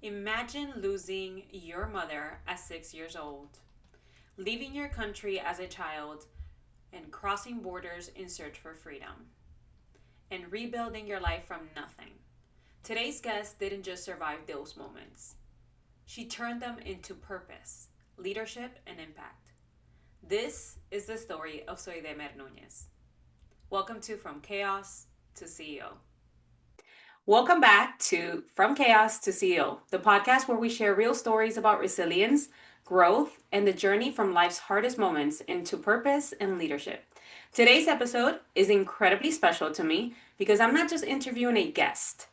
Imagine losing your mother at 6 years old, leaving your country as a child, and crossing borders in search for freedom, and rebuilding your life from nothing. Today's guest didn't just survive those moments, she turned them into purpose, leadership, and impact. This is the story of Soidemer Nuñez. Welcome to From Chaos to CEO. Welcome back to From Chaos to CEO, the podcast where we share real stories about resilience, growth, and the journey from life's hardest moments into purpose and leadership. Today's episode is incredibly special to me because I'm not just interviewing a guest.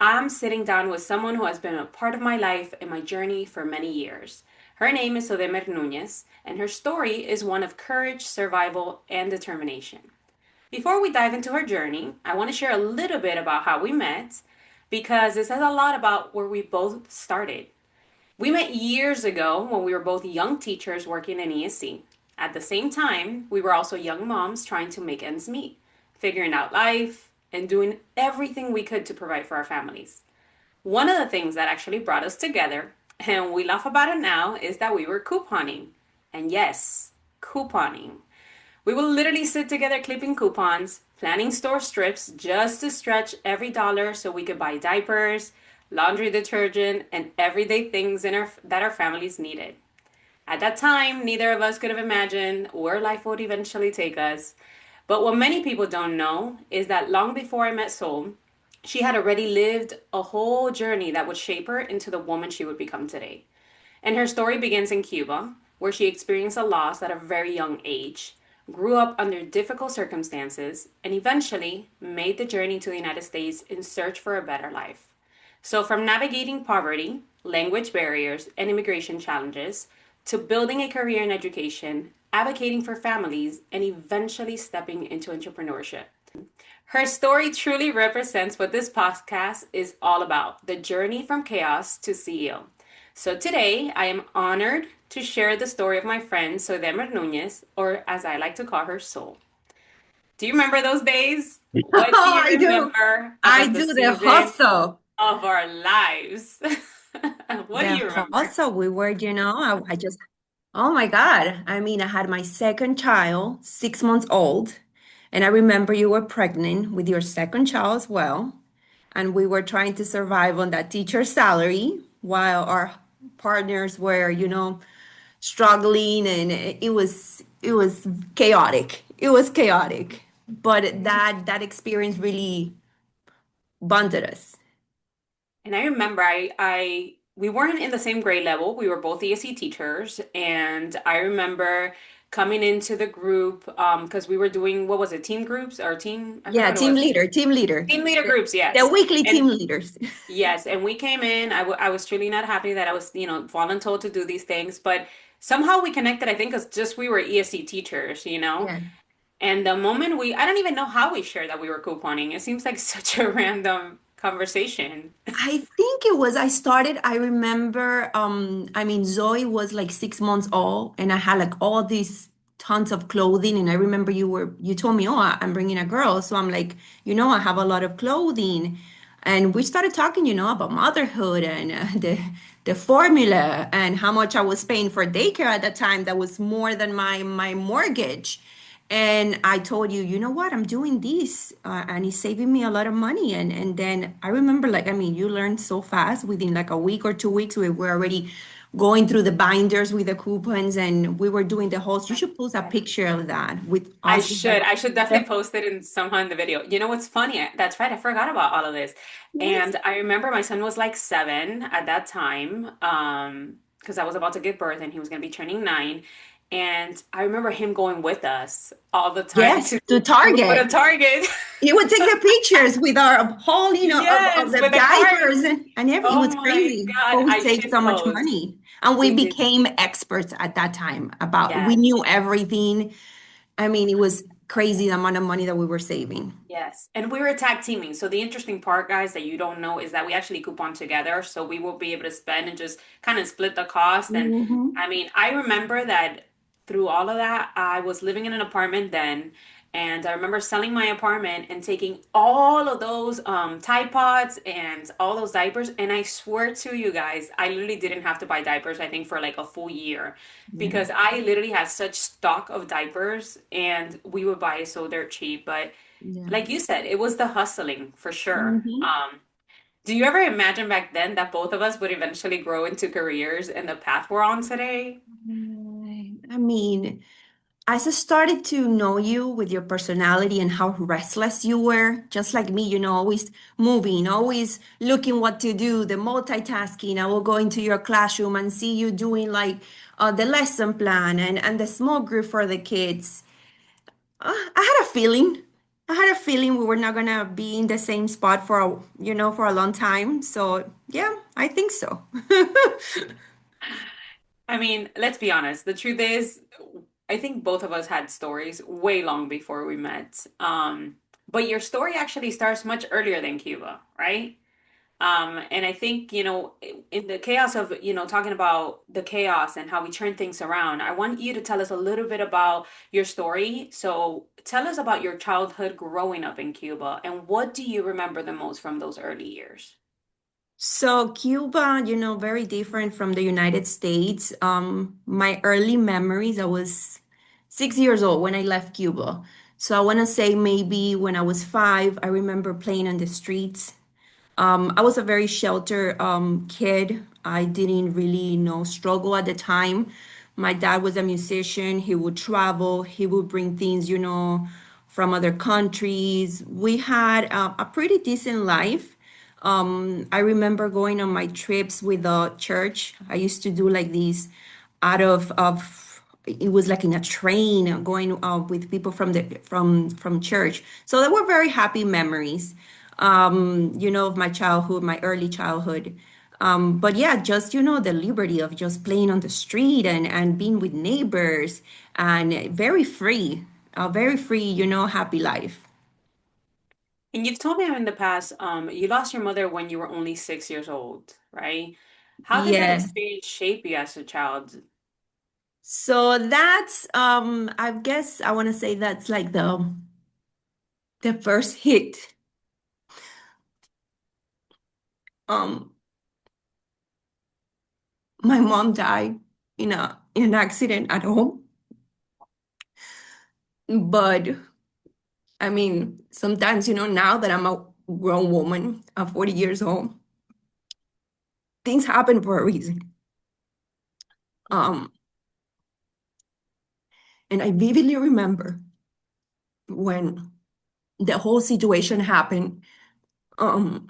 I'm sitting down with someone who has been a part of my life and my journey for many years. Her name is Soidemer Nuñez, and her story is one of courage, survival, and determination. Before we dive into her journey, I want to share a little bit about how we met because it says a lot about where we both started. We met years ago when we were both young teachers working in ESC. At the same time, we were also young moms trying to make ends meet, figuring out life, and doing everything we could to provide for our families. One of the things that actually brought us together, and we laugh about it now, is that we were couponing. And yes, couponing. We will literally sit together clipping coupons, planning store strips just to stretch every dollar so we could buy diapers, laundry detergent, and everyday things that our families needed. At that time, neither of us could have imagined where life would eventually take us. But what many people don't know is that long before I met Sol, she had already lived a whole journey that would shape her into the woman she would become today. And her story begins in Cuba, where she experienced a loss at a very young age, grew up under difficult circumstances, and eventually made the journey to the United States in search for a better life. So, from navigating poverty, language barriers, and immigration challenges, to building a career in education, advocating for families, and eventually stepping into entrepreneurship. Her story truly represents what this podcast is all about, the journey from chaos to CEO. So today, I am honored to share the story of my friend Soidemer Nuñez, or as I like to call her, Sol. Do you remember those days? What do Oh, you I do. remember I about the do the season hustle. of our lives? What do The you remember? hustle. We were, oh my God. I mean, I had my second child, 6 months old. And I remember you were pregnant with your second child as well. And we were trying to survive on that teacher salary while our partners were, struggling. And it was chaotic. It was chaotic. But that experience really bonded us. And I remember I we weren't in the same grade level. We were both ESC teachers, and I remember coming into the group because we were doing what was it, team groups or team? I forgot Yeah, what it was. team leader. Team leader groups, The yes. weekly And team leaders. yes, and we came in. I was truly not happy that I was, voluntold to do these things, but somehow we connected, I think, because just we were ESC teachers. Yeah. And the moment I don't even know how we shared that we were couponing. It seems like such a random conversation. I think I remember, I mean, Zoe was like 6 months old and I had like all these tons of clothing. And I remember you told me, oh, I'm bringing a girl. So I'm like, I have a lot of clothing. And we started talking, about motherhood and the formula and how much I was paying for daycare at that time. That was more than my mortgage. And I told you, you know what, I'm doing this, and it's saving me a lot of money. And then I remember, like, I mean, you learn so fast. Within like a week or 2 weeks, we were already going through the binders with the coupons, and we were doing the whole. You should post a picture of that with I us. should. I should definitely post it in somehow in the video. You know what's funny? That's right. I forgot about all of this. Yes. And I remember my son was like 7 at that time, because I was about to give birth and he was going to be turning 9. And I remember him going with us all the time Yes, to to we would go to Target. Target. He would take the pictures with our whole, of Yes, the with the diapers cards. and everything. It Oh was my crazy, God. but we I saved should so much post. money. And we We did. became experts at that time we Yes. knew everything. I mean, it was crazy the amount of money that we were saving. Yes. And we were tag teaming. So the interesting part, guys, that you don't know is that we actually coupon together. So we will be able to spend and just kind of split the cost. And Hmm. I mean, I remember that through all of that, I was living in an apartment then. And I remember selling my apartment and taking all of those Tide Pods and all those diapers. And I swear to you guys, I literally didn't have to buy diapers, I think, for like a full year Yeah. because I literally had such stock of diapers and we would buy it so dirt cheap. But Yeah. like you said, it was the hustling for sure. Hmm. Do you ever imagine back then that both of us would eventually grow into careers in the path we're on today? I mean, as I started to know you with your personality and how restless you were, just like me, always moving, always looking what to do, the multitasking. I will go into your classroom and see you doing like the lesson plan and the small group for the kids. I had a feeling. I had a feeling we were not gonna be in the same spot for a long time. So yeah, I think so. I mean, let's be honest. The truth is, I think both of us had stories way long before we met. But your story actually starts much earlier than Cuba, right? And I think, in the chaos of, talking about the chaos and how we turn things around, I want you to tell us a little bit about your story. So tell us about your childhood growing up in Cuba and what do you remember the most from those early years? So Cuba, very different from the United States. My early memories, I was 6 years old when I left Cuba. So I want to say maybe when I was 5, I remember playing on the streets. I was a very sheltered kid. I didn't really know struggle at the time. My dad was a musician. He would travel. He would bring things, from other countries. We had a pretty decent life. I remember going on my trips with the church. I used to do like these out of it was like in a train going with people from church. So they were very happy memories, of my childhood, my early childhood. But yeah, just the liberty of just playing on the street and being with neighbors and very free, happy life. And you've told me in the past, you lost your mother when you were only 6 years old, right? How did that Yeah. experience shape you as a child? So that's I guess I want to say that's like the first hit. Um my mom died in an accident at home. But I mean, sometimes, now that I'm a grown woman, I'm 40 years old, things happen for a reason. Um, and I vividly remember when the whole situation happened, um,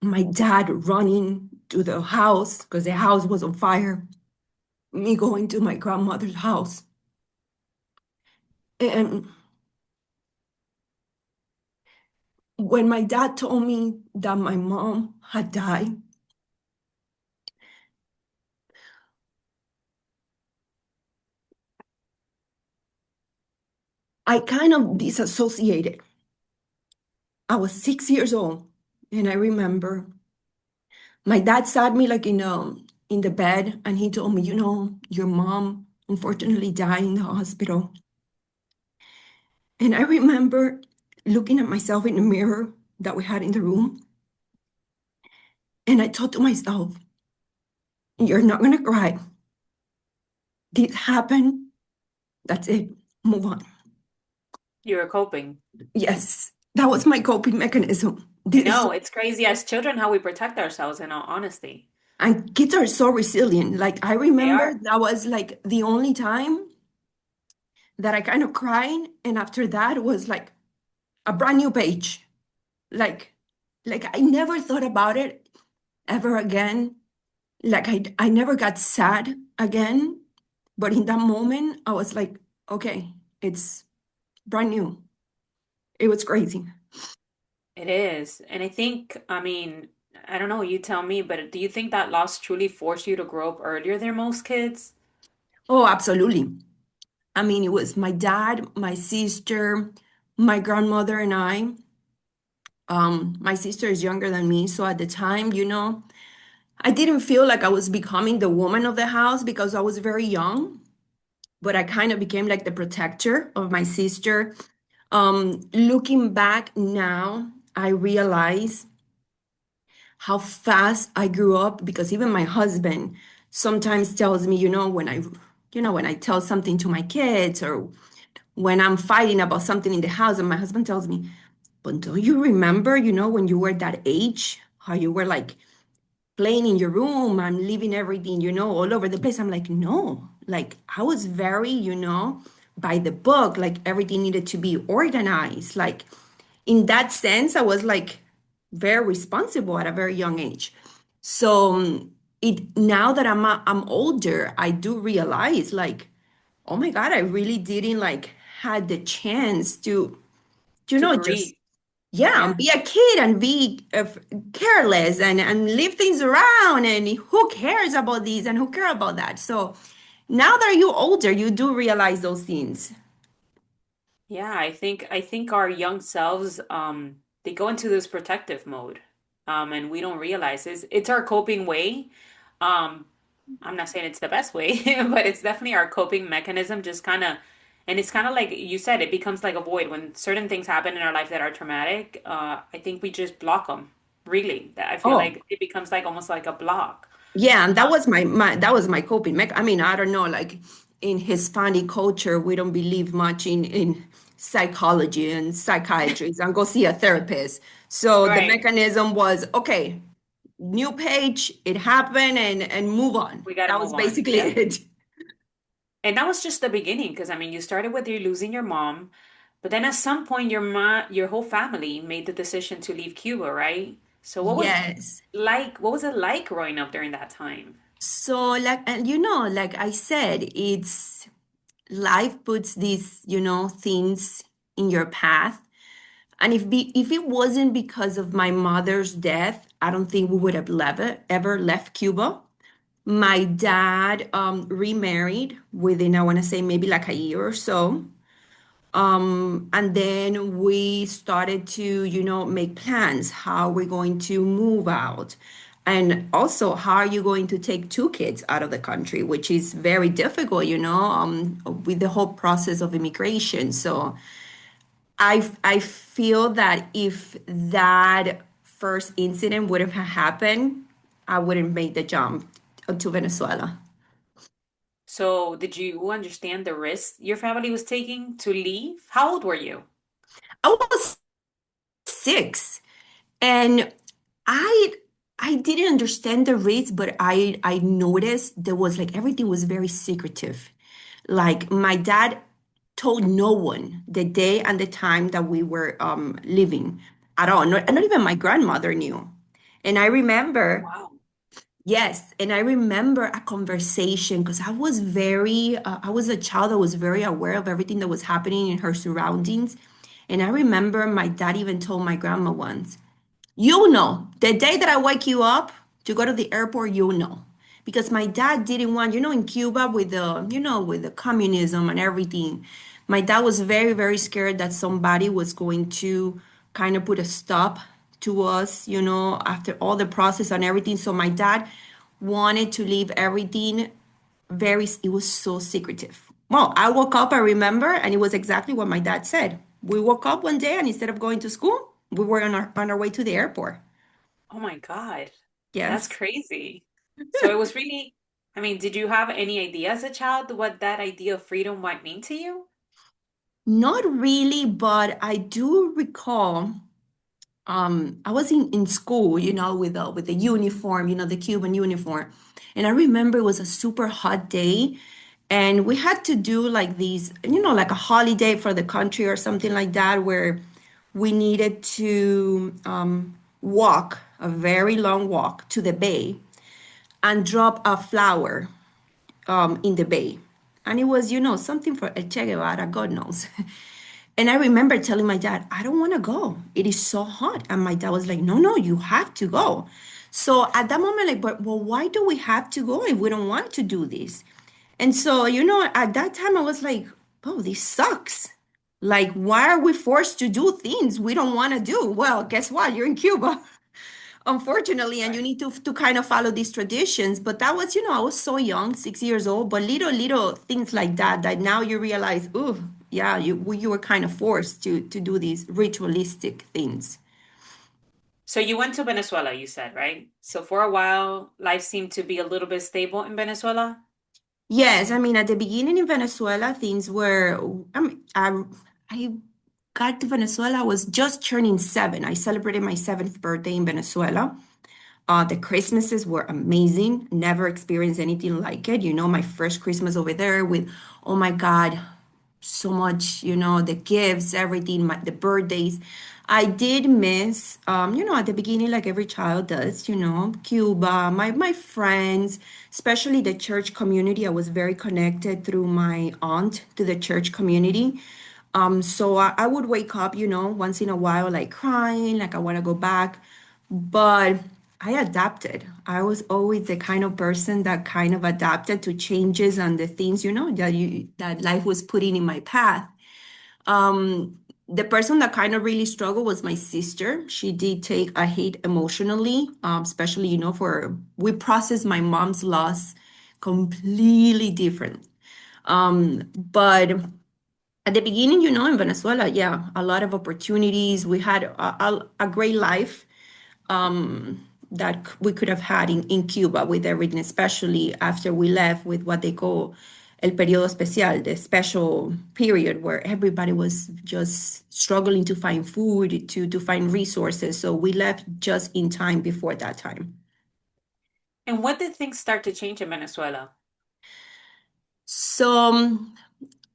my dad running to the house because the house was on fire, me going to my grandmother's house. And when my dad told me that my mom had died, I kind of disassociated. I was 6 years old, and I remember my dad sat me like in the bed, and he told me, your mom unfortunately died in the hospital. And I remember looking at myself in the mirror that we had in the room, and I thought to myself, you're not gonna cry. This happened. That's it. Move on. You were coping. Yes, that was my coping mechanism. I This is know, it's crazy as children how we protect ourselves in all honesty. and kids are so resilient. Like I They remember are. that was like the only time that I kind of cried, and after that was like a brand new page. Like, like I never thought about it ever again. Like I never got sad again. But in that moment, I was like, okay, it's brand new. It was crazy. It is. And I think, I mean, I don't know, you tell me, but do you think that loss truly forced you to grow up earlier than most kids? Oh, absolutely. I mean, it was my dad, my sister, my grandmother, and I. My sister is younger than me, so at the time, I didn't feel like I was becoming the woman of the house because I was very young. but I kind of became like the protector of my sister. Looking back now, I realize how fast I grew up because even my husband sometimes tells me, when I tell something to my kids or when I'm fighting about something in the house, and my husband tells me, but don't you remember, when you were that age, how you were like playing in your room and leaving everything, all over the place. I'm like, no, like I was very, by the book, like everything needed to be organized. Like in that sense, I was like very responsible at a very young age. So it now that I'm older, I do realize like, oh my God, I really didn't like had the chance to, To just breathe. yeah, Yeah. be a kid and be careless and leave things around. And who cares about these and who care about that? So now that you're older, you do realize those things. Yeah, I think our young selves they go into this protective mode. And we don't realize it's our coping way. Um I'm not saying it's the best way, but it's definitely our coping mechanism just kind of and it's kind of like you said it becomes like a void when certain things happen in our life that are traumatic. I think we just block them. Really. I feel Oh, like it becomes like almost like a block. yeah, and that was my coping mech. I mean, I don't know, like in Hispanic culture, we don't believe much in psychology and psychiatrists and go see a therapist. So the Right. mechanism was okay, new page, it happened and move on. We got to That was move on. basically Yep. it. And that was just the beginning, because I mean, you started with you losing your mom, but then at some point, your whole family made the decision to leave Cuba, right? So Yes. what was it like growing up during that time? So like and like I said, it's life puts these, things in your path. And if it wasn't because of my mother's death, I don't think we would have ever left Cuba. My dad remarried within, I want to say, maybe like a year or so. And then we started to, make plans. How we're going to move out. And also, how are you going to take two kids out of the country, which is very difficult, with the whole process of immigration. So I feel that if that first incident would have happened, I wouldn't make the jump to Venezuela. So did you understand the risk your family was taking to leave? How old were you? I was 6, and I I didn't understand the rates, but I noticed there was like everything was very secretive. Like my dad told no one the day and the time that we were leaving at all. Not even my grandmother knew. And I Oh, remember, wow. yes, and I remember a conversation because I was a child that was very aware of everything that was happening in her surroundings. And I remember my dad even told my grandma once, you know, the day that I wake you up to go to the airport, you know. Because my dad didn't want, in Cuba with with the communism and everything, my dad was very, very scared that somebody was going to kind of put a stop to us, after all the process and everything. So my dad wanted to leave everything it was so secretive. Well, I woke up, I remember, and it was exactly what my dad said. We woke up one day and instead of going to school, we were on our way to the airport. Oh my God. That's Yes. crazy. So it was really, I mean, did you have any idea as a child what that idea of freedom might mean to you? Not really, but I do recall I was in school, with the uniform, the Cuban uniform. And I remember it was a super hot day and we had to do like these, like a holiday for the country or something like that, where we needed to walk a very long walk to the bay and drop a flower in the bay. And it was, something for El Che Guevara, God knows. And I remember telling my dad, I don't want to go. It is so hot. And my dad was like, no, no, you have to go. So at that moment, like, but well, why do we have to go if we don't want to do this? And so, at that time, I was like, oh, this sucks. Like, why are we forced to do things we don't want to do? Well, guess what? You're in Cuba. unfortunately, and you Right. need to kind of follow these traditions. But that was, I was so young, 6 years old, but little things like that now you realize, oh, yeah, you were kind of forced to do these ritualistic things. So you went to Venezuela, you said, right? So for a while, life seemed to be a little bit stable in Venezuela. Yes, I mean, at the beginning in Venezuela, things were, I mean, I got to Venezuela, I was just turning 7. I celebrated my 7th birthday in Venezuela. The Christmases were amazing. Never experienced anything like it. My first Christmas over there with, oh my God, so much, the gifts, everything, the birthdays. I did miss, at the beginning, like every child does, Cuba, my friends, especially the church community. I was very connected through my aunt to the church community. So I would wake up, once in a while, like crying, like I want to go back. But I adapted. I was always the kind of person that kind of adapted to changes and the things, that life was putting in my path. Um, the person that kind of really struggled was my sister. She did take a hit emotionally, especially, for we processed my mom's loss completely different. But at the beginning, in Venezuela, yeah, a lot of opportunities. We had a great life that we could have had in Cuba with everything, especially after we left with what they call el periodo especial, the special period where everybody was just struggling to find food, to find resources. So we left just in time before that time. And when did things start to change in Venezuela? So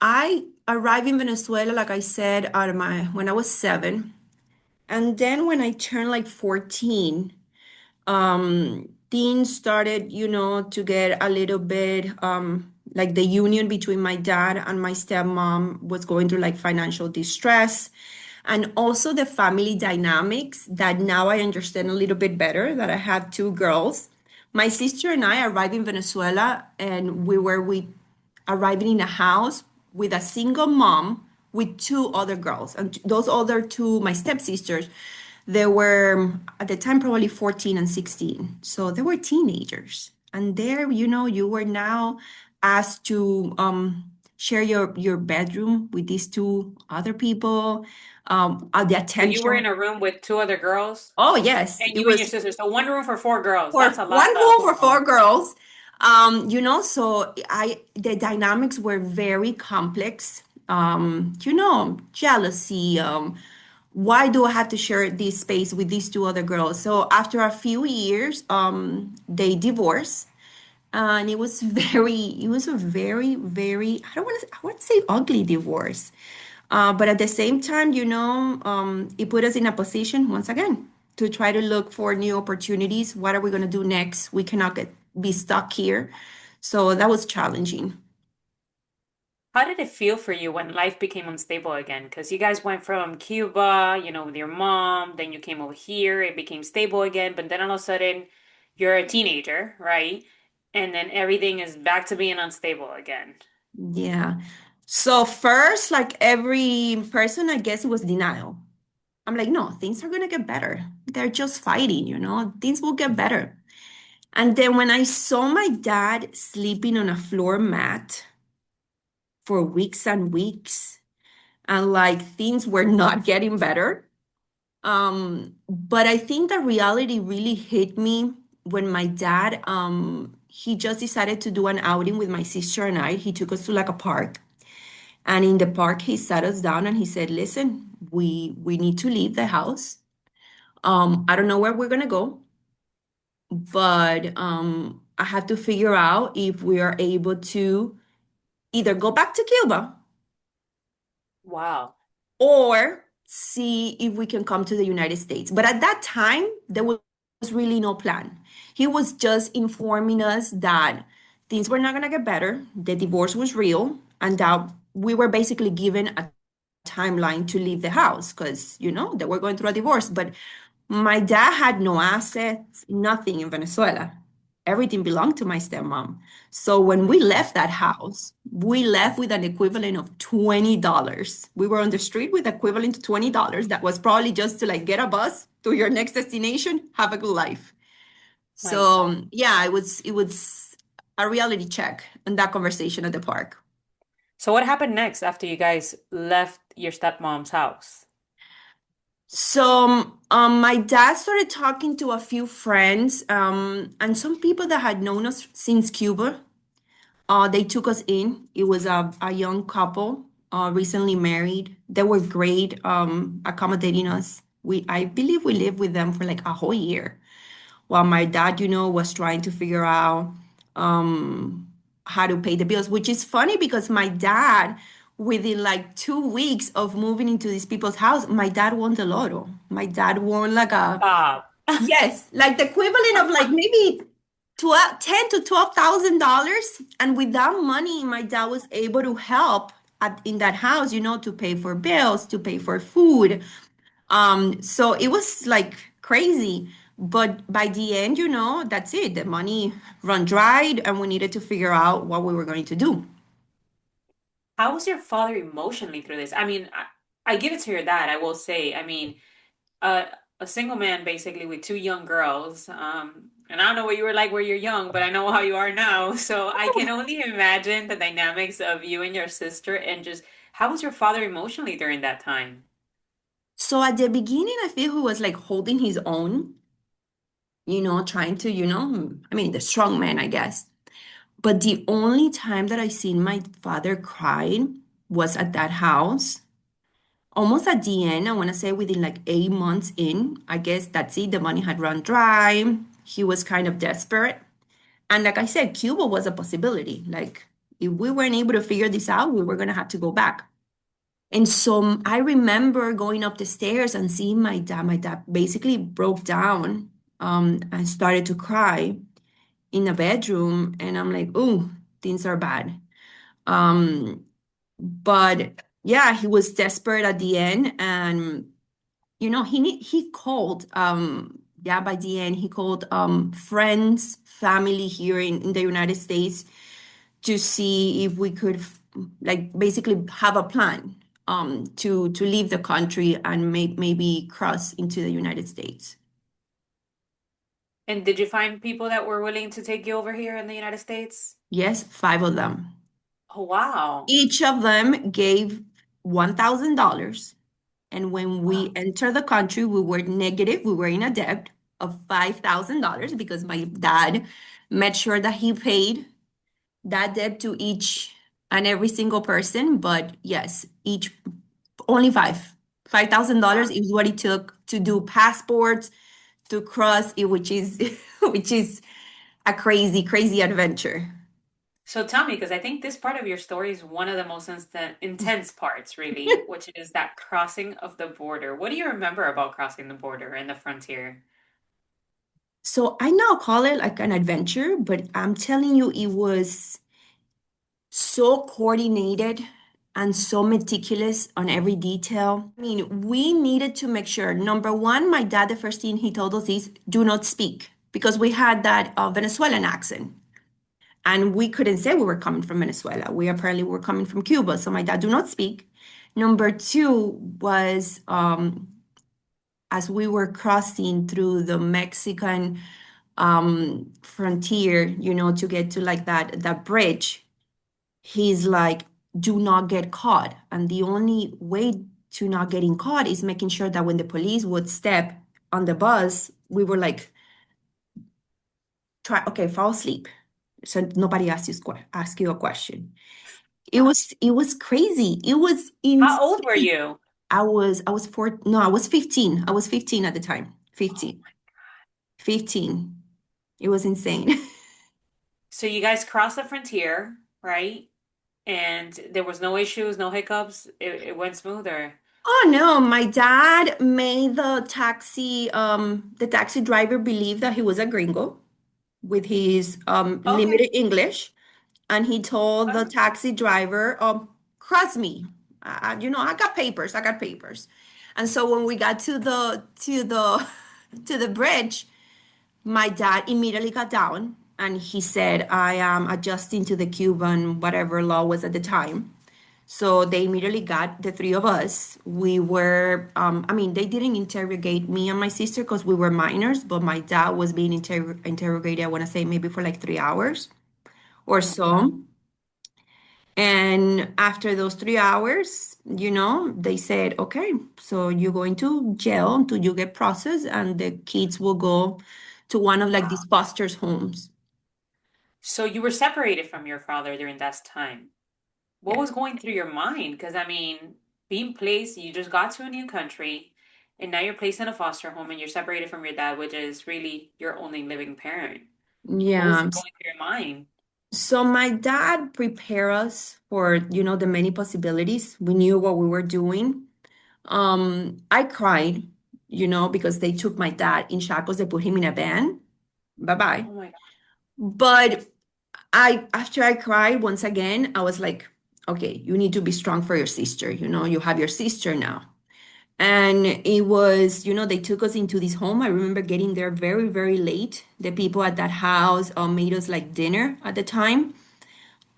I arrived in Venezuela, like I said, out of my when I was 7. And then when I turned like 14, things started, to get a little bit like the union between my dad and my stepmom was going through like financial distress. And also the family dynamics that now I understand a little bit better that I have 2 girls. My sister and I arrived in Venezuela and we were arriving in a house with a single mom with 2 other girls. And those other two, my stepsisters, they were at the time probably 14 and 16. So they were teenagers. And there, you were now asked to share your bedroom with these 2 other people. The So you were in attention. a room with two other girls Oh, yes, and it you and your was sister. So one room for four girls. for That's a lot one of room for four hormones. girls. So the dynamics were very complex. Jealousy. Why do I have to share this space with these 2 other girls? So after a few years, they divorced, and it was a very, very, I want to say ugly divorce. But at the same time, it put us in a position once again to try to look for new opportunities. What are we going to do next? We cannot be stuck here. So that was challenging. How did it feel for you when life became unstable again? Because you guys went from Cuba, with your mom, then you came over here, it became stable again, but then all of a sudden you're a teenager, right? And then everything is back to being unstable again. Yeah. So first, like every person, I guess it was denial. I'm like, no, things are going to get better. They're just fighting, things will get better. And then when I saw my dad sleeping on a floor mat for weeks and weeks, and like things were not getting better. But I think the reality really hit me when my dad, he just decided to do an outing with my sister and I. He took us to like a park. And in the park, he sat us down and he said, listen, we need to leave the house. I don't know where we're gonna go, but I have to figure out if we are able to either go back to Cuba Wow. or see if we can come to the United States. But at that time, there was really no plan. He was just informing us that things were not going to get better, the divorce was real, and that we were basically given a timeline to leave the house because, they were going through a divorce. But my dad had no assets, nothing in Venezuela. everything belonged to my stepmom. So when we left that house, we left with an equivalent of $20. We were on the street with equivalent to $20. That was probably just to like get a bus to your next destination, have a good life. My So God. yeah, it was a reality check in that conversation at the park. So what happened next after you guys left your stepmom's house? So my dad started talking to a few friends and some people that had known us since Cuba. They took us in. It was a young couple, recently married. They were great, accommodating us. I believe we lived with them for like a whole year while my dad, was trying to figure out how to pay the bills, which is funny because my dad, within like 2 weeks of moving into these people's house, my dad won the lotto. My dad won like Stop. yes, like the equivalent of like maybe 12, 10 to $12,000. And with that money, my dad was able to help in that house, to pay for bills, to pay for food. So it was like crazy. But by the end, that's it. The money run dried, and we needed to figure out what we were going to do. How was your father emotionally through this? I mean, I give it to your dad, I will say. I mean, uh, a single man basically with two young girls. And I don't know what you were like where you're young, but I know how you are now. So I can only imagine the dynamics of you and your sister and just how was your father emotionally during that time? So at the beginning, I feel he was like holding his own, trying to, I mean, the strong man, I guess. But the only time that I seen my father crying was at that house. Almost at the end, I want to say within like 8 months in, I guess that's it. The money had run dry. He was kind of desperate. And like I said, Cuba was a possibility. Like if we weren't able to figure this out, we were going to have to go back. And so I remember going up the stairs and seeing my dad. My dad basically broke down and started to cry in the bedroom. And I'm like, oh, things are bad. Um, but yeah, he was desperate at the end. And, he called, yeah, by the end, he called friends, family here in the United States to see if we could like basically have a plan to leave the country and maybe cross into the United States. And did you find people that were willing to take you over here in the United States? Yes, five of them. Oh, wow. Each of them gave $1,000. And when we Wow. entered the country, we were negative. We were in a debt of $5,000 because my dad made sure that he paid that debt to each and every single person. But yes, each only $5,000 Wow. is what it took to do passports to cross it, which is which is a crazy, crazy adventure. So tell me, because I think this part of your story is one of the most intense parts, really, which is that crossing of the border. What do you remember about crossing the border and the frontier? So I now call it like an adventure, but I'm telling you, it was so coordinated and so meticulous on every detail. I mean, we needed to make sure, number one, my dad, the first thing he told us is do not speak because we had that Venezuelan accent. And we couldn't say we were coming from Venezuela. We apparently were coming from Cuba. So my dad do not speak. Number two was as we were crossing through the Mexican frontier, to get to like that bridge, he's like, do not get caught. And the only way to not getting caught is making sure that when the police would step on the bus, we were like, try okay, fall asleep. So nobody ask you a question. It was crazy. It was How old were insane. you? I was four, no, I was 15. I was 15 at the time. Oh 15. my. 15. It was insane. So you guys crossed the frontier, right? And there was no issues, no hiccups. It went smoother. Oh no, my dad made the taxi driver believe that he was a gringo with his Okay. limited English. And he told the Uh, taxi driver, cross me. I got papers. I got papers. And so when we got to the to the bridge, my dad immediately got down. and he said, I am adjusting to the Cuban whatever law was at the time. So they immediately got the three of us. We were, I mean, they didn't interrogate me and my sister because we were minors, but my dad was being interrogated, I want to say maybe for like 3 hours or Oh my God. so. And after those 3 hours, they said, okay, so you're going to jail until you get processed, and the kids will go to one of like these foster homes. So you were separated from your father during that time. What Yeah. was going through your mind? Because I mean, being placed, you just got to a new country, and now you're placed in a foster home and you're separated from your dad, which is really your only living parent. What was Yeah. going through your mind? So my dad prepared us for, the many possibilities. We knew what we were doing. I cried, because they took my dad in shackles, they put him in a van. Bye-bye. Oh my God. But after I cried once again, I was like, okay, you need to be strong for your sister. You have your sister now. And it was, they took us into this home. I remember getting there very, very late. The people at that house made us like dinner at the time.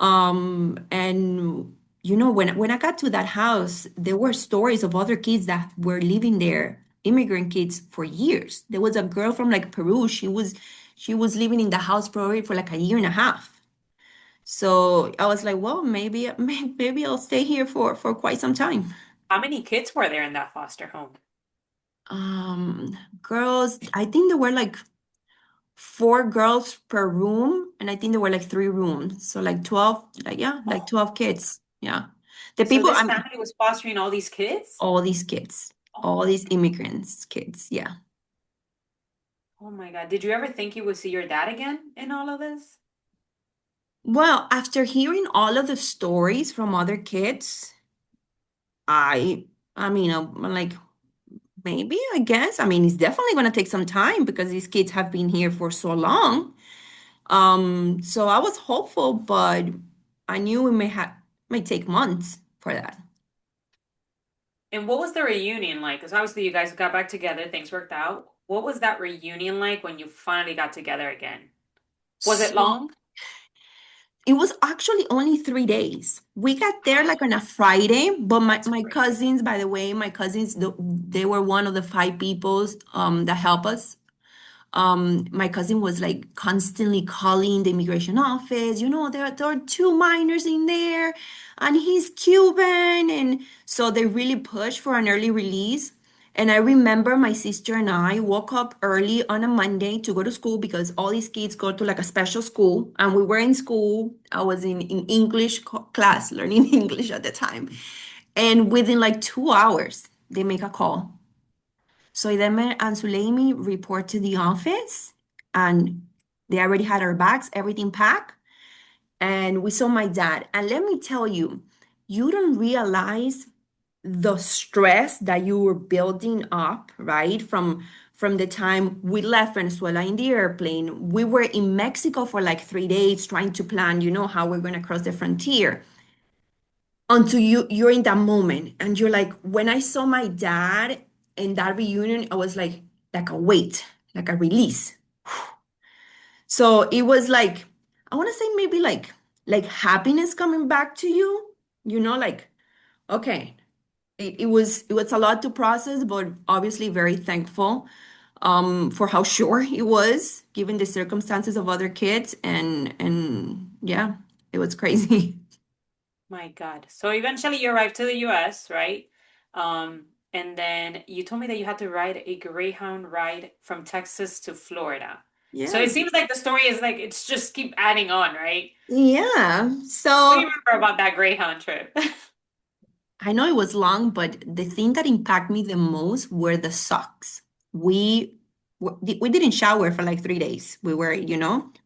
And when I got to that house, there were stories of other kids that were living there, immigrant kids for years. There was a girl from like Peru. She was living in the house probably for like a year and a half. So I was like, well, maybe I'll stay here for quite some time. How many kids were there in that foster home? Girls, I think there were like 4 girls per room, and I think there were like 3 rooms. So like 12, like yeah, like Oh, 12 kids. Yeah. The so people, this family was fostering all these kids? all these kids, Oh all my these immigrants, kids. Yeah. Oh my God. Did you ever think you would see your dad again in all of this? Well, after hearing all of the stories from other kids, I, I mean, I'm like, maybe, I guess. I mean, it's definitely going to take some time because these kids have been here for so long. So I was hopeful, but I knew it may take months for that. And what was the reunion like? Because obviously you guys got back together, things worked out. What was that reunion like when you finally got together again? Was it So long? it was actually only 3 days. We got there like on a Friday, but my, That's my great. cousins, by the way, my cousins, they were one of the 5 people that helped us. My cousin was like constantly calling the immigration office. There are 2 minors in there, and he's Cuban, and so they really pushed for an early release. And I remember my sister and I woke up early on a Monday to go to school because all these kids go to like a special school, and we were in school. I was in English class, learning English at the time, and within like 2 hours, they make a call. Soidemer and Suleimi report to the office, and they already had our bags, everything packed. And we saw my dad. And let me tell you, you don't realize the stress that you were building up, right? From the time we left Venezuela in the airplane. We were in Mexico for like 3 days trying to plan, how we're going to cross the frontier until you're in that moment and you're like, when I saw my dad in that reunion, I was like a weight, like a release. So it was like, I want to say maybe like happiness coming back to you, like, okay, it was a lot to process, but obviously very thankful for how short it was given the circumstances of other kids, and yeah, it was crazy. My God. So eventually you arrived to the US, right? And then you told me that you had to ride a Greyhound ride from Texas to Florida. So it Yeah. seems like the story is like it's just keep adding on, right? Yeah. What do So you remember about that Greyhound trip? I know it was long, but the thing that impacted me the most were the socks. We didn't shower for like 3 days. We were,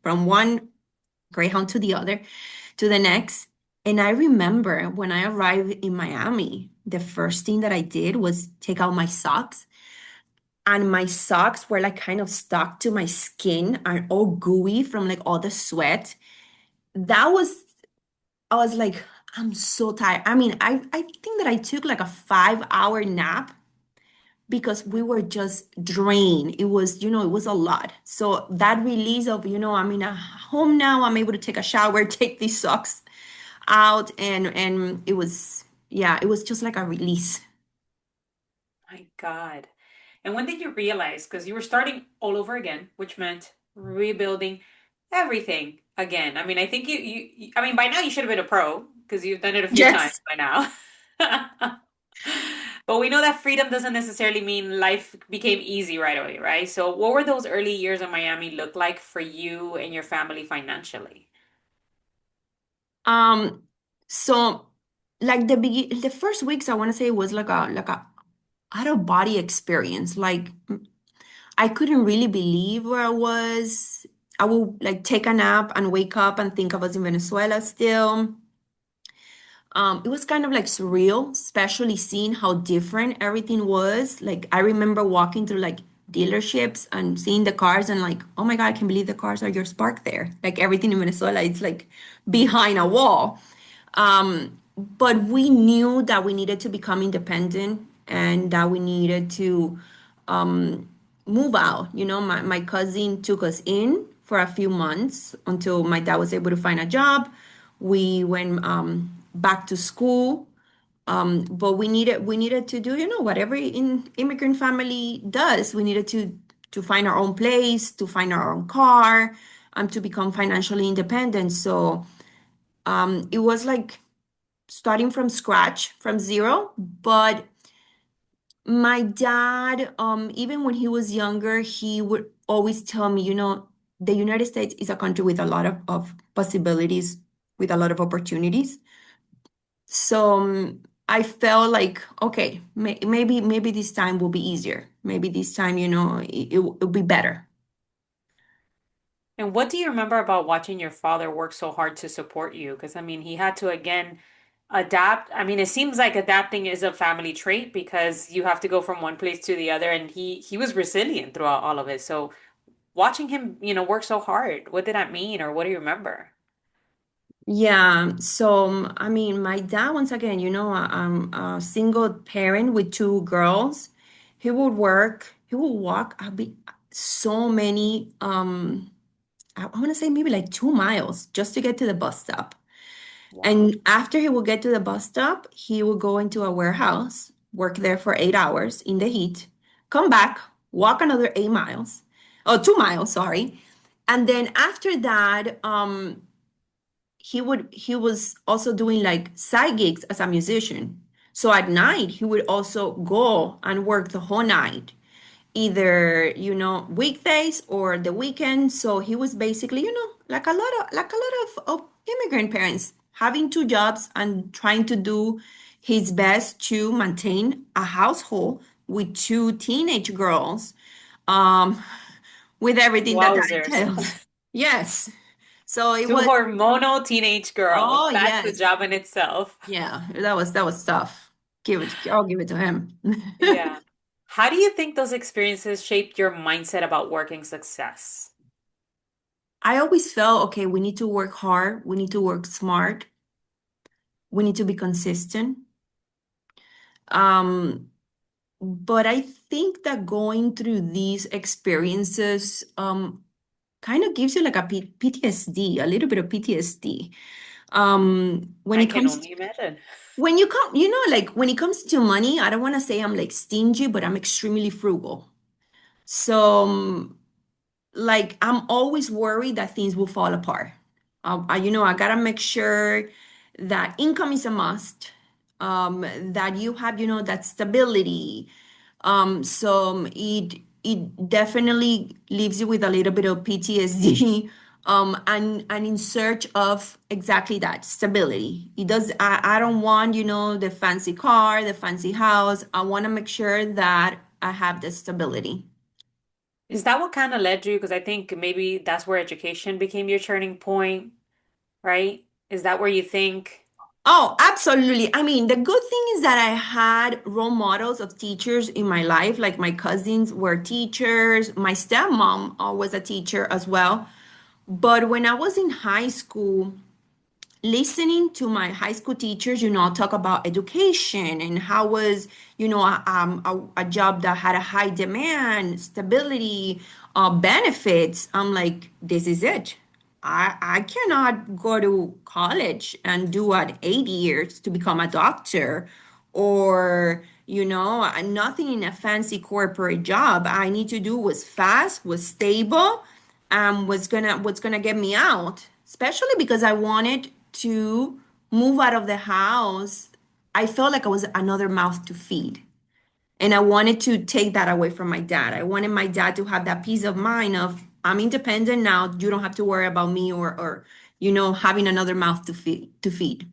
from one Greyhound to the other to the next. And I remember when I arrived in Miami, the first thing that I did was take out my socks. And my socks were like kind of stuck to my skin and all gooey from like all the sweat. That was I was like, I'm so tired. I mean, I think that I took like a 5-hour nap because we were just drained. It was, it was a lot. So that release of, I'm in a home now, I'm able to take a shower, take these socks out, and it was, yeah, it was just like a release. My God. And when did you realize? Because you were starting all over again, which meant rebuilding everything again. I mean, I think I mean, by now you should have been a pro because you've done it a few times Yes. by now. But we know that freedom doesn't necessarily mean life became easy right away, right? So, what were those early years in Miami look like for you and your family financially? Um, so like the first weeks, I want to say was like a out of body experience. Like I couldn't really believe where I was. I would like take a nap and wake up and think I was in Venezuela still. It was kind of like surreal, especially seeing how different everything was. Like I remember walking through like dealerships and seeing the cars and like, oh my God, I can't believe the cars are just parked there. Like everything in Venezuela, it's like behind a wall. But we knew that we needed to become independent and that we needed to move out. My cousin took us in for a few months until my dad was able to find a job. We went back to school, but we needed to do what every immigrant family does. We needed to find our own place, to find our own car, to become financially independent. So it was like starting from scratch, from zero. But my dad, even when he was younger, he would always tell me, the United States is a country with a lot of possibilities, with a lot of opportunities. So I felt like, okay, maybe this time will be easier. Maybe this time, it'll be better. And what do you remember about watching your father work so hard to support you? Because I mean, he had to again adapt. I mean, it seems like adapting is a family trait because you have to go from one place to the other, and he was resilient throughout all of it. So watching him, work so hard, what did that mean, or what do you remember? Yeah, so I mean, my dad, once again, I'm a single parent with two girls. He would walk so many, I want to say maybe like 2 miles just to get to the bus stop. Wow. And after he would get to the bus stop, he would go into a warehouse, work there for 8 hours in the heat, come back, walk another 8 miles, oh, 2 miles, sorry. And then after that, he was also doing like side gigs as a musician. So at night he would also go and work the whole night, either weekdays or the weekend. So he was basically like a lot of immigrant parents having two jobs and trying to do his best to maintain a household with two teenage girls, um, with everything that Wowzers. entails. Yes. So it Two was. hormonal teenage girls. Oh That's a yes. job in itself. Yeah, that was tough. I'll give it to him. Yeah. How do you think those experiences shaped your mindset about working success? I always felt, okay, we need to work hard, we need to work smart, we need to be consistent. Um, but I think that going through these experiences kind of gives you like a PTSD, a little bit of PTSD. When I it can comes only imagine. when you come, like when it comes to money, I don't want to say I'm like stingy, but I'm extremely frugal. So like I'm always worried that things will fall apart. I gotta make sure that income is a must, that you have, that stability. So it definitely leaves you with a little bit of PTSD, and in search of exactly that stability. It does. I don't want, the fancy car, the fancy house. I want to make sure that I have the stability. Is that what kind of led you? Because I think maybe that's where education became your turning point, right? Is that where you think Oh, absolutely. I mean, the good thing is that I had role models of teachers in my life. Like my cousins were teachers. My stepmom was a teacher as well. But when I was in high school, listening to my high school teachers, talk about education and how was, a job that had a high demand, stability, benefits, I'm like, this is it. I cannot go to college and do at 8 years to become a doctor or, nothing in a fancy corporate job. I need to do was fast, was stable, what's gonna get me out, especially because I wanted to move out of the house. I felt like I was another mouth to feed, and I wanted to take that away from my dad. I wanted my dad to have that peace of mind of, I'm independent now, you don't have to worry about me, or having another mouth to feed.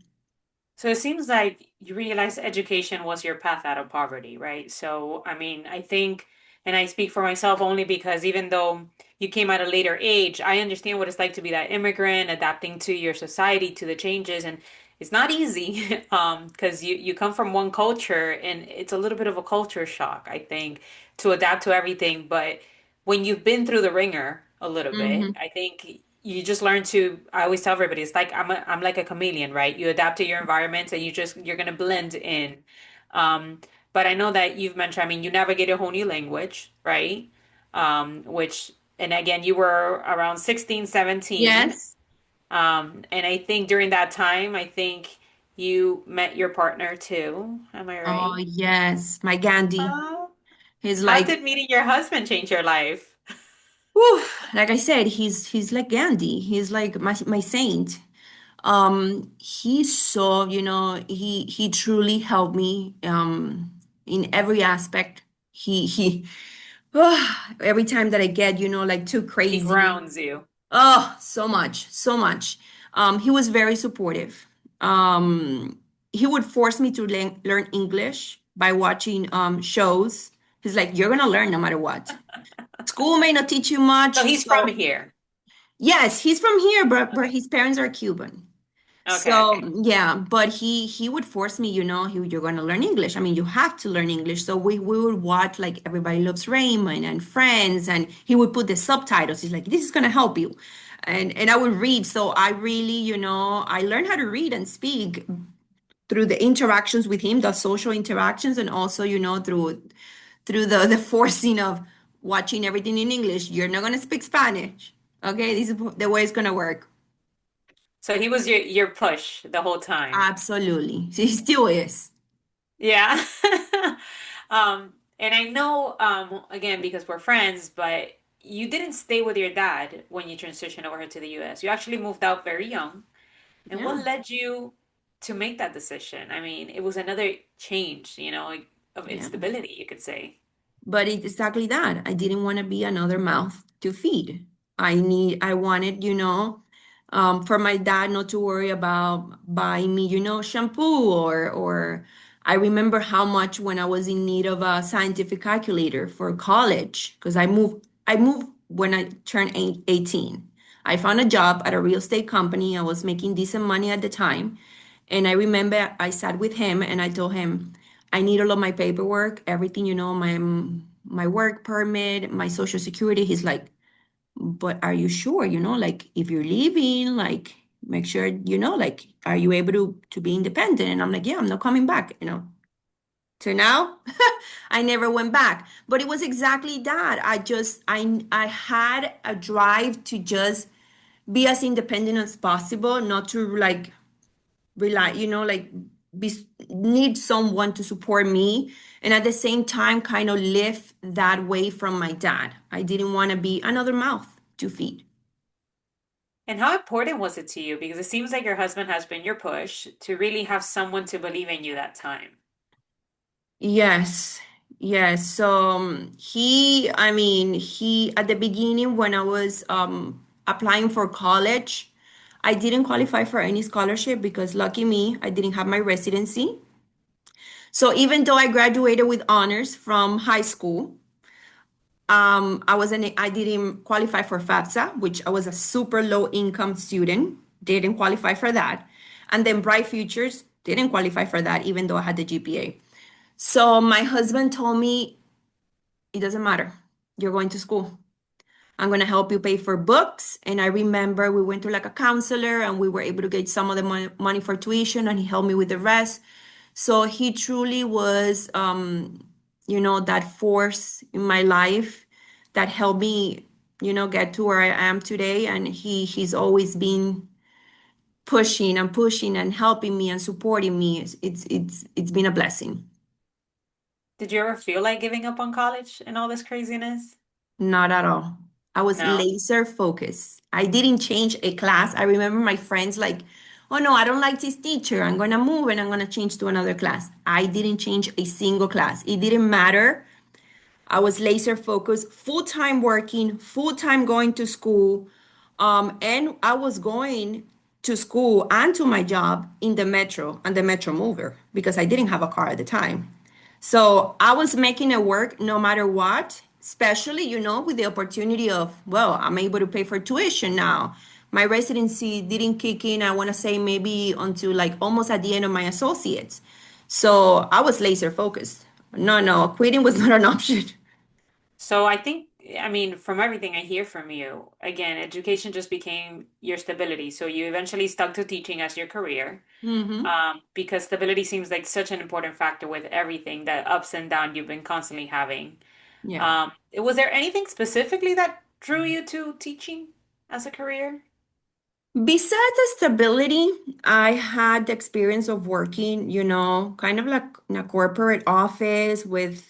So it seems like you realized education was your path out of poverty, right? So, I mean, I think, and I speak for myself only because even though you came at a later age, I understand what it's like to be that immigrant, adapting to your society, to the changes, and it's not easy, because you come from one culture and it's a little bit of a culture shock, I think, to adapt to everything. But when you've been through the ringer a little bit, Hmm. I think you just learn to, I always tell everybody, it's like I'm like a chameleon, right? You adapt to your environment and you're gonna blend in. Um, but I know that you've mentioned, I mean, you navigate a whole new language, right? Which, and again, you were around 16, 17. Yes. And I think during that time, I think you met your partner too. Am I Oh, right? yes, my Gandhi. Oh, He's how like, did meeting your husband change your life? whew, like I said, he's like Gandhi. He's like my saint. He's so, he truly helped me in every aspect. He every time that I get, like too He crazy. grounds you. Oh, so much, so much. He was very supportive. Um, he would force me to learn English by watching shows. He's like, you're gonna learn no matter what. School may not teach you So much. he's from So here. yes, he's from here, but his parents are Cuban. Okay, So okay. yeah, but he would force me, you're gonna learn English. I mean, you have to learn English. So we would watch like Everybody Loves Raymond and Friends, and he would put the subtitles. He's like, this is gonna help you. And I would read. So I really, I learned how to read and speak through the interactions with him, the social interactions, and also, through the forcing of watching everything in English. You're not gonna speak Spanish. Okay, this is the way it's gonna work. So he was your push the whole time. Absolutely. He still is. Yeah. And I know, again, because we're friends, but you didn't stay with your dad when you transitioned over to the US. You actually moved out very young. And Yeah. what led you to make that decision? I mean, it was another change, like, of Yeah. instability, you could say. But it's exactly that. I didn't want to be another mouth to feed. I wanted, for my dad not to worry about buying me, shampoo or I remember how much when I was in need of a scientific calculator for college, because I moved when I turned 18. I found a job at a real estate company. I was making decent money at the time. And I remember I sat with him and I told him, I need all of my paperwork, everything, my work permit, my social security. He's like, but are you sure? Like if you're leaving, like make sure, like are you able to be independent? And I'm like, yeah, I'm not coming back. So now I never went back. But it was exactly that. I had a drive to just be as independent as possible, not to like rely, like be need someone to support me, and at the same time kind of live that way from my dad. I didn't want to be another mouth to feed. And how important was it to you? Because it seems like your husband has been your push to really have someone to believe in you that time. Yes, yes. So I mean, he at the beginning when I was applying for college, I didn't qualify for any scholarship because lucky me, I didn't have my residency. So even though I graduated with honors from high school, I didn't qualify for FAFSA, which I was a super low income student, didn't qualify for that. And then Bright Futures didn't qualify for that, even though I had the GPA. So my husband told me, it doesn't matter. You're going to school. I'm going to help you pay for books. And I remember we went to like a counselor and we were able to get some of the money for tuition and he helped me with the rest. So he truly was, that force in my life that helped me, get to where I am today. And he's always been pushing and pushing and helping me and supporting me. It's been a blessing. Did you ever feel like giving up on college and all this craziness? Not at all. I was No. laser focused. I didn't change a class. I remember my friends like, oh no, I don't like this teacher. I'm gonna move and I'm gonna change to another class. I didn't change a single class. It didn't matter. I was laser focused, full time working, full time going to school. And I was going to school and to my job in the metro and the metro mover because I didn't have a car at the time. So I was making it work no matter what, especially, with the opportunity of, well, I'm able to pay for tuition now. My residency didn't kick in, I want to say maybe until like almost at the end of my associates. So I was laser focused. No, no, quitting was not an option. So I think, I mean, from everything I hear from you, again, education just became your stability. So you eventually stuck to teaching as your career, Hmm. because stability seems like such an important factor with everything, that ups and down you've been constantly having. Yeah. Was there anything specifically that drew you to teaching as a career? Besides the stability, I had the experience of working, kind of like in a corporate office with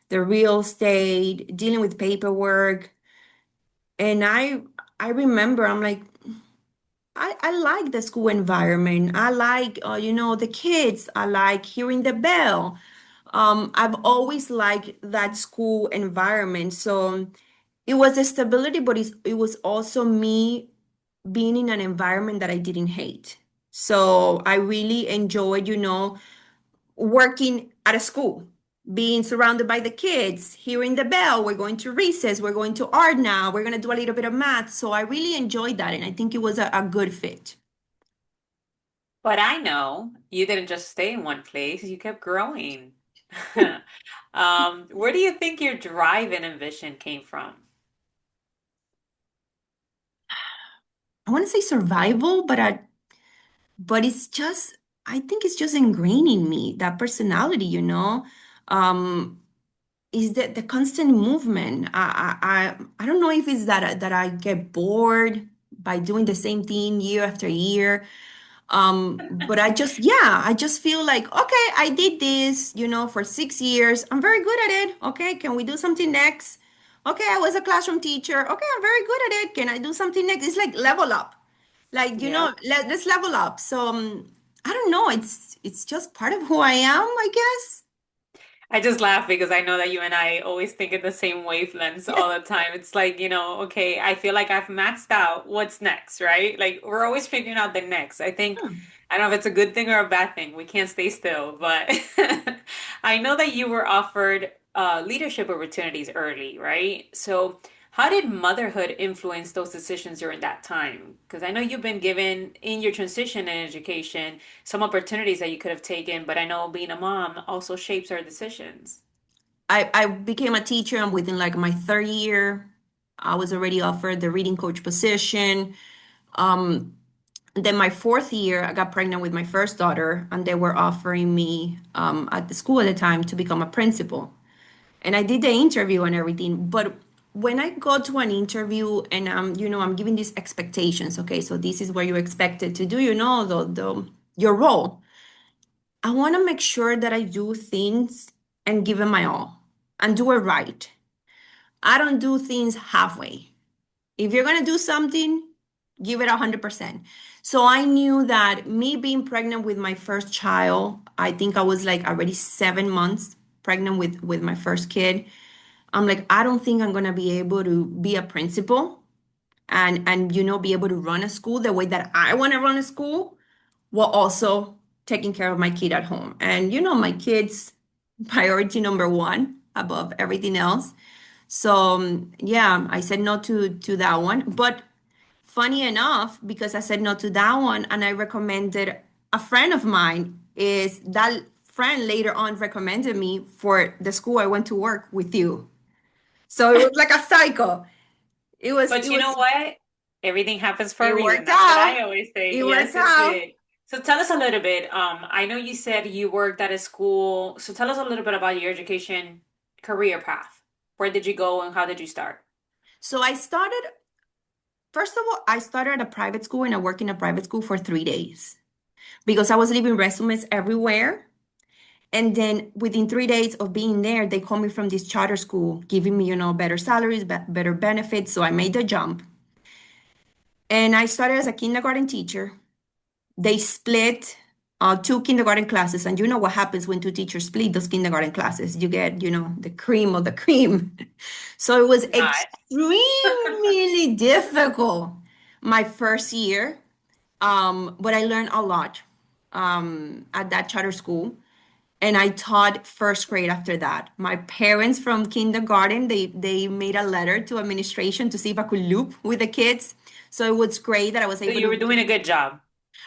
the real estate, dealing with paperwork. And I remember I'm like, I like the school environment. I like, the kids. I like hearing the bell. I've always liked that school environment. So it was a stability, but it was also me being in an environment that I didn't hate. So I really enjoyed, working at a school, being surrounded by the kids, hearing the bell. We're going to recess, we're going to art now, we're going to do a little bit of math. So I really enjoyed that. And I think it was a good fit. But I know you didn't just stay in one place, you kept growing. Where do you think your drive and ambition came from? I want to say survival, but it's just, I think it's just ingrained in me, that personality, Um, is that the constant movement. I don't know if it's that I get bored by doing the same thing year after year. But I just feel like, okay, I did this, for 6 years. I'm very good at it. Okay, can we do something next? Okay, I was a classroom teacher. Okay, I'm very good at it. Can I do something next? It's like level up. Like, Yeah. let's level up. So I don't know. It's just part of who I am, I guess. I just laugh because I know that you and I always think in the same wavelengths all the time. It's like, okay, I feel like I've maxed out. What's next, right? Like we're always figuring out the next. I don't know if it's a good thing or a bad thing. We can't stay still, but I know that you were offered leadership opportunities early, right? So how did motherhood influence those decisions during that time? Because I know you've been given in your transition in education some opportunities that you could have taken, but I know being a mom also shapes our decisions. I became a teacher, and within like my third year, I was already offered the reading coach position. Um, then my fourth year, I got pregnant with my first daughter, and they were offering me at the school at the time to become a principal. And I did the interview and everything. But when I go to an interview and I'm giving these expectations, okay, so this is what you're expected to do, the your role. I want to make sure that I do things and give it my all and do it right. I don't do things halfway. If you're going to do something, give it 100%. So I knew that me being pregnant with my first child, I think I was like already 7 months pregnant with my first kid. I'm like, I don't think I'm going to be able to be a principal and be able to run a school the way that I want to run a school while also taking care of my kid at home. And my kids, priority number one above everything else. So yeah, I said no to that one. But funny enough, because I said no to that one, and I recommended a friend of mine, is that friend later on recommended me for the school I went to work with you. So it was like a cycle. But it you know was, what? Everything happens for a it reason. worked That's what out. I always say. It Yes, worked it out. did. So tell us a little bit. I know you said you worked at a school. So tell us a little bit about your education career path. Where did you go and how did you start? So I started, first of all, I started at a private school and I worked in a private school for 3 days because I was leaving resumes everywhere. And then within 3 days of being there, they called me from this charter school, giving me, better salaries, better benefits. So I made the jump. And I started as a kindergarten teacher. They split two kindergarten classes. And you know what happens when two teachers split those kindergarten classes? You get, the cream of the cream. So it was Not. extremely difficult my first year. But I learned a lot at that charter school. And I taught first grade after that. My parents from kindergarten, they made a letter to administration to see if I could loop with the kids. So it was great that I was So able you were to. doing a good job.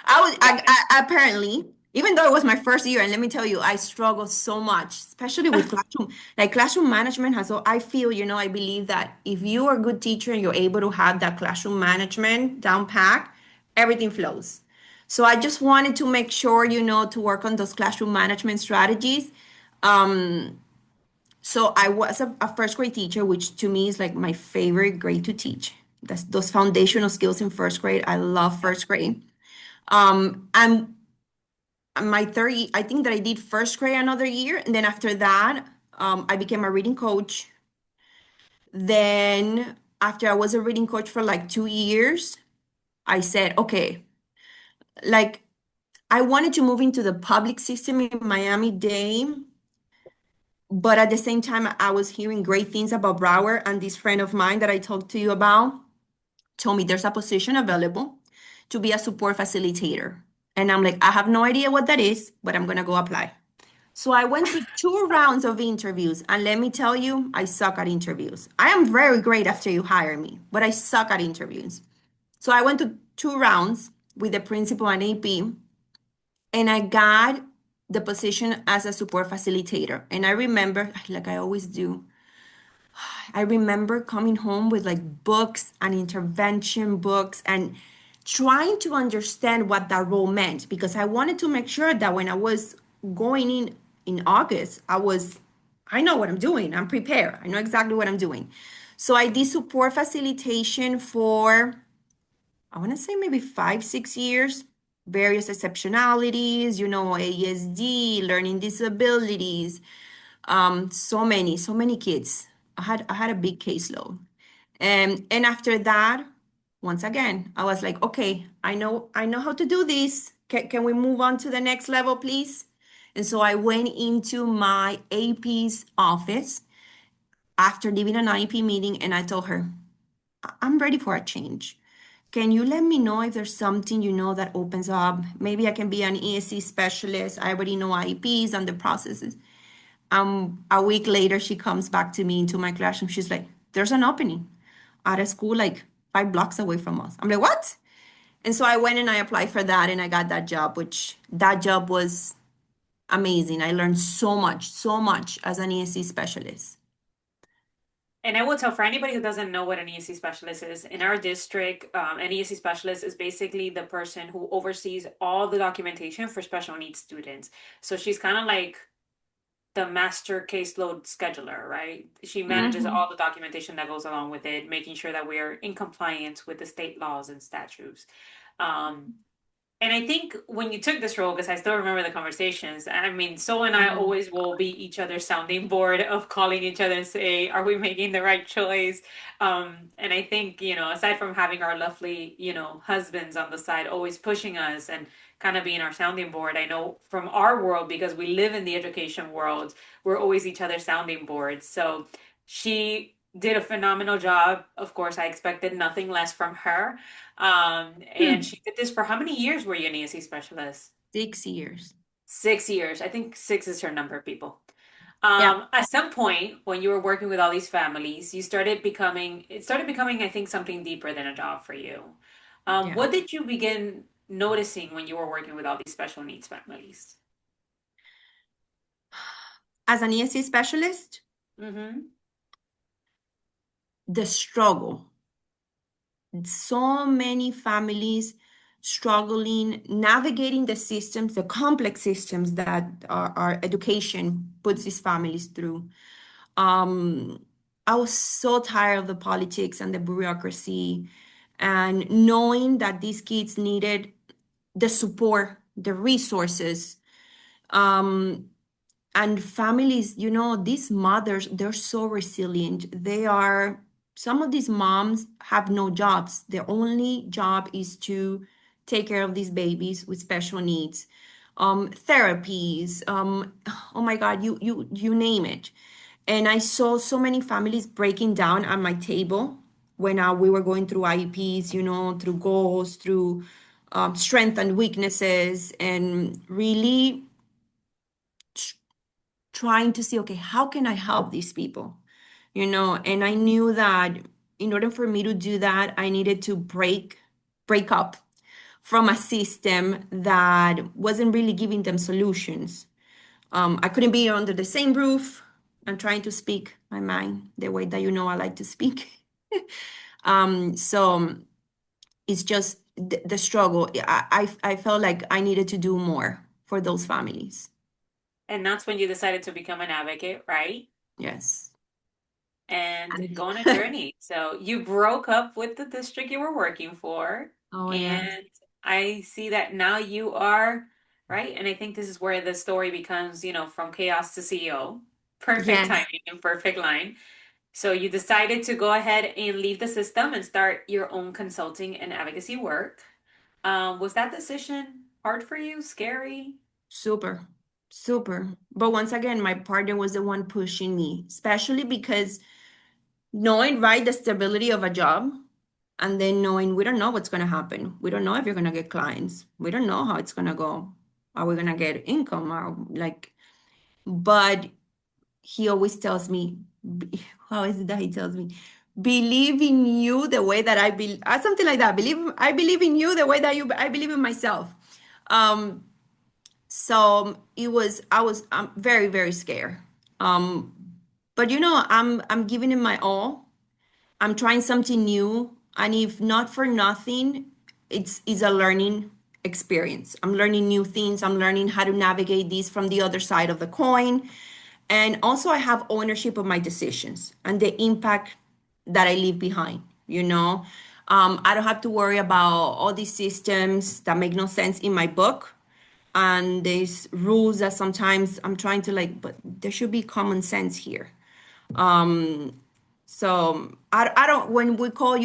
I was Got apparently, even though it was my first year, and let me tell you, I struggled so much, especially with it. classroom. Like classroom management has. So I feel, I believe that if you are a good teacher and you're able to have that classroom management down pat, everything flows. So I just wanted to make sure, to work on those classroom management strategies. So I was a first grade teacher, which to me is like my favorite grade to teach. That's those foundational skills in first grade. I love first grade. And my I think that I did first grade another year. And then after that, I became a reading coach. Then after I was a reading coach for like 2 years, I said, okay, like I wanted to move into the public system in Miami-Dade, but at the same time, I was hearing great things about Broward, and this friend of mine that I talked to you about told me there's a position available to be a support facilitator. And I'm like, I have no idea what that is, but I'm gonna go apply. So I went through 2 rounds of interviews, and let me tell you, I suck at interviews. I am very great after you hire me, but I suck at interviews. So I went to 2 rounds with the principal and AP, and I got the position as a support facilitator. And I remember, like I always do, I remember coming home with like books and intervention books and trying to understand what that role meant because I wanted to make sure that when I was going in August, I know what I'm doing. I'm prepared. I know exactly what I'm doing. So I did support facilitation for, I want to say maybe 5, 6 years, various exceptionalities, ASD, learning disabilities, so many kids. I had a big caseload. And after that, once again, I was like, okay, I know how to do this. Can we move on to the next level, please? And so I went into my AP's office after leaving an IEP meeting and I told her, I'm ready for a change. Can you let me know if there's something that opens up? Maybe I can be an ESC specialist. I already know IEPs and the processes. A week later, she comes back to me into my classroom. She's like, there's an opening at a school like 5 blocks away from us. I'm like, what? And so I went and I applied for that and I got that job, which that job was amazing. I learned so much as an ESC specialist. And I will tell for anybody who doesn't know what an ESC specialist is, in our district, an ESC specialist is basically the person who oversees all the documentation for special needs students. So she's kind of like the master caseload scheduler, right? She manages Hmm. all the documentation that goes along with it, making sure that we are in compliance with the state laws and statutes. Um, and I think when you took this role, because I still remember the conversations, I mean, So and I Hmm. always will be each other's sounding board of calling each other and say, are we making the right choice? And I think, aside from having our lovely, husbands on the side always pushing us and kind of being our sounding board, I know from our world, because we live in the education world, we're always each other's sounding boards. So she did a phenomenal job. Of course, I expected nothing less from her. And Hmm. she did this for how many years were you an ESC specialist? 6 years. 6 years. I think six is her number, people. Yeah. At some point when you were working with all these families, it started becoming, I think, something deeper than a job for you. Yeah. What did you begin noticing when you were working with all these special needs families? As an ESC specialist, Mm-hmm. the struggle. So many families struggling navigating the systems, the complex systems that our education puts these families through. um, I was so tired of the politics and the bureaucracy, and knowing that these kids needed the support, the resources, um, and families, these mothers, they're so resilient. Some of these moms have no jobs. Their only job is to take care of these babies with special needs, therapies, oh my God, you name it. And I saw so many families breaking down at my table when we were going through IEPs, through goals, through strengths and weaknesses, and really trying to see, okay, how can I help these people? And I knew that in order for me to do that, I needed to break up from a system that wasn't really giving them solutions. I couldn't be under the same roof and trying to speak my mind the way that I like to speak. So it's just the struggle. I felt like I needed to do more for those families. And that's when you decided to become an advocate, right? Yes. And go on a journey. So you broke up with the district you were working for, Oh, yes. and I see that now you are, right? And I think this is where the story becomes, from chaos to CEO. Perfect Yes. timing and perfect line. So you decided to go ahead and leave the system and start your own consulting and advocacy work. Was that decision hard for you? Scary? Super, super. But once again, my partner was the one pushing me, especially because knowing, right, the stability of a job, and then knowing we don't know what's going to happen. We don't know if you're going to get clients. We don't know how it's going to go. Are we going to get income? Or like, but he always tells me, how is it that he tells me? Believe in you the way that I believe, something like that. I believe in you the way that I believe in myself. Um, so I'm very, very scared. Um, but I'm giving it my all. I'm trying something new, and if not for nothing, it's a learning experience. I'm learning new things. I'm learning how to navigate these from the other side of the coin. And also I have ownership of my decisions and the impact that I leave behind, I don't have to worry about all these systems that make no sense in my book, and these rules that sometimes I'm trying to like, but there should be common sense here. So I don't, when we call,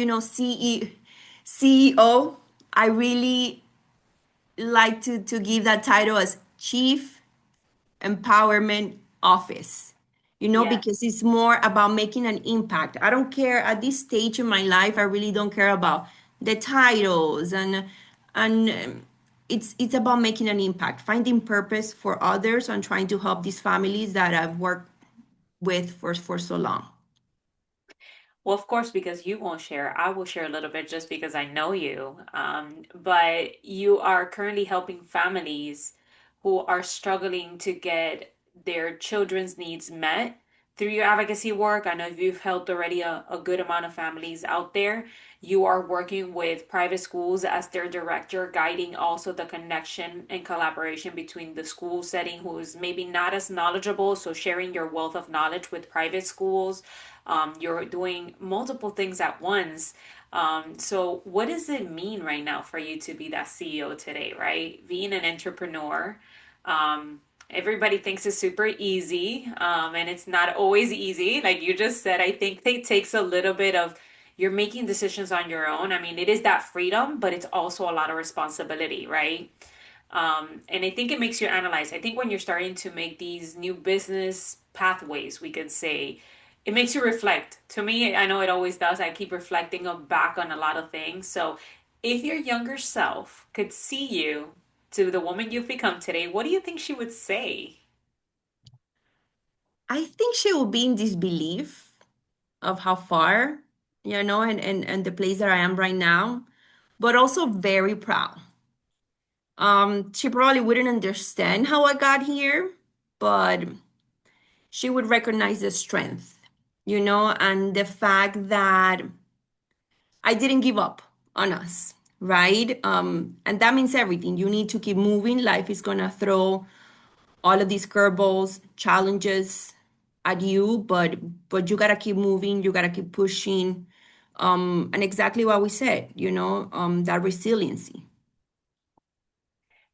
CEO, I really like to give that title as Chief Empowerment Office, Yes. because it's more about making an impact. I don't care at this stage in my life, I really don't care about the titles, and it's about making an impact, finding purpose for others, and trying to help these families that I've worked with for so long. Well, of course, because you won't share, I will share a little bit just because I know you. But you are currently helping families who are struggling to get their children's needs met through your advocacy work. I know you've helped already a good amount of families out there. You are working with private schools as their director, guiding also the connection and collaboration between the school setting who is maybe not as knowledgeable. So sharing your wealth of knowledge with private schools, you're doing multiple things at once. So, what does it mean right now for you to be that CEO today, right? Being an entrepreneur, um, everybody thinks it's super easy, and it's not always easy. Like you just said, I think it takes a little bit of you're making decisions on your own. I mean, it is that freedom, but it's also a lot of responsibility, right? And I think it makes you analyze. I think when you're starting to make these new business pathways, we could say, it makes you reflect. To me, I know it always does. I keep reflecting back on a lot of things. So, if your younger self could see you to the woman you've become today, what do you think she would say? I think she will be in disbelief of how far, and the place that I am right now, but also very proud. She probably wouldn't understand how I got here, but she would recognize the strength, and the fact that I didn't give up on us, right? And that means everything. You need to keep moving. Life is gonna throw all of these curveballs, challenges at you, but you gotta keep moving. You gotta keep pushing. And exactly what we said, that resiliency.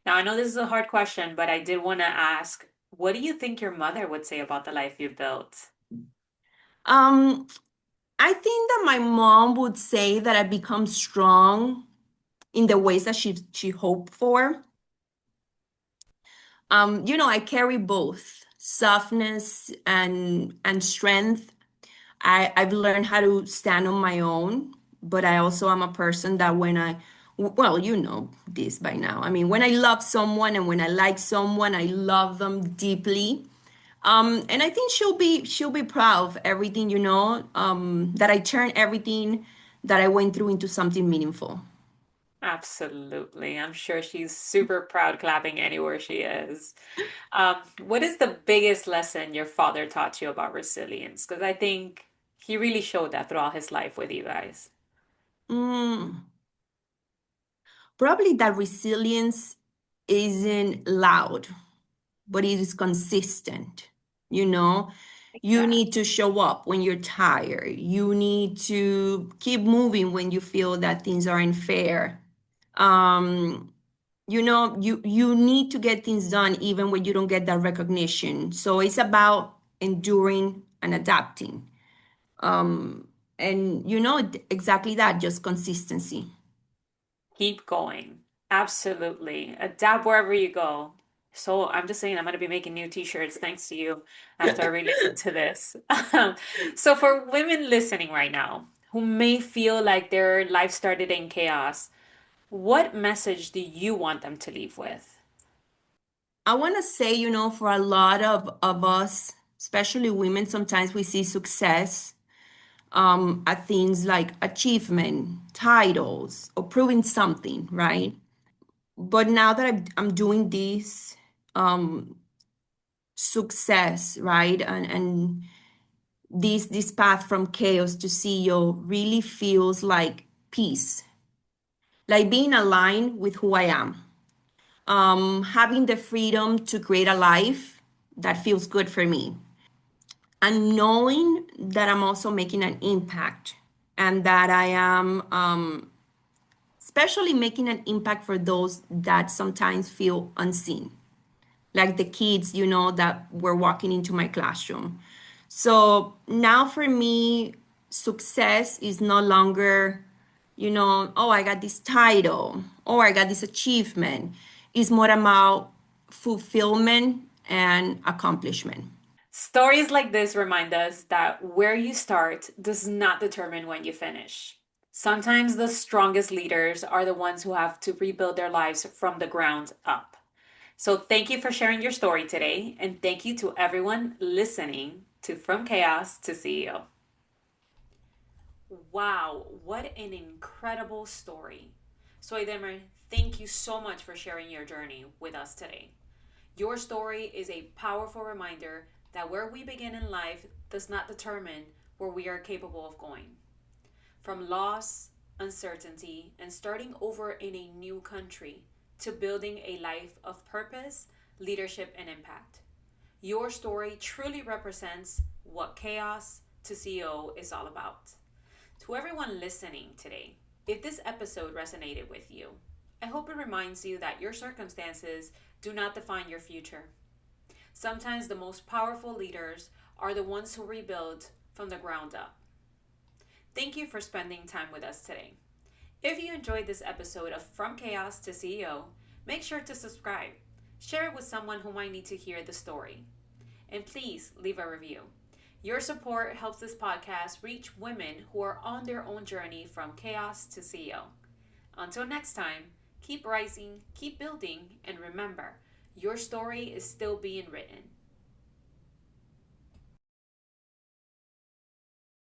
Now, I know this is a hard question, but I did want to ask, what do you think your mother would say about the life you built? Um, I think that my mom would say that I become strong in the ways that she hoped for. I carry both softness and strength. I've learned how to stand on my own, but I also am a person that well, you know this by now. I mean, when I love someone and when I like someone, I love them deeply. And I think she'll be proud of everything, that I turned everything that I went through into something meaningful. Absolutely. I'm sure she's super proud clapping anywhere she is. What is the biggest lesson your father taught you about resilience? Because I think he really showed that throughout his life with you guys. Mm, Probably that resilience isn't loud, but it is consistent. You know, you need to show up when you're tired. You need to keep moving when you feel that things aren't fair. Um, you need to get things done even when you don't get that recognition. So it's about enduring and adapting. And exactly that, just consistency. Keep going. Absolutely. Adapt wherever you go. So I'm just saying, I'm going to be making new t-shirts thanks to you after I re-listen to this. So for women listening right now who may feel like their life started in chaos, what message do you want them to leave with? I want to say, for a lot of us, especially women, sometimes we see success at things like achievement, titles, or proving something, right? But now that I'm doing this success, right, and this path from chaos to CEO really feels like peace, like being aligned with who I am, having the freedom to create a life that feels good for me, and knowing that I'm also making an impact and that I am especially making an impact for those that sometimes feel unseen, like the kids, that were walking into my classroom. So now for me, success is no longer, oh, I got this title or I got this achievement. It's more about fulfillment and accomplishment. Stories like this remind us that where you start does not determine when you finish. Sometimes the strongest leaders are the ones who have to rebuild their lives from the ground up. So, thank you for sharing your story today, and thank you to everyone listening to From Chaos to CEO. Wow, what an incredible story. Soidemer, thank you so much for sharing your journey with us today. Your story is a powerful reminder that where we begin in life does not determine where we are capable of going. From loss, uncertainty, and starting over in a new country to building a life of purpose, leadership, and impact. Your story truly represents what chaos to CEO is all about. To everyone listening today, if this episode resonated with you, I hope it reminds you that your circumstances do not define your future. Sometimes the most powerful leaders are the ones who rebuild from the ground up. Thank you for spending time with us today. If you enjoyed this episode of From Chaos to CEO, make sure to subscribe. Share it with someone who might need to hear the story. And please leave a review. Your support helps this podcast reach women who are on their own journey from chaos to CEO. Until next time, keep rising, keep building, and remember, your story is still being written.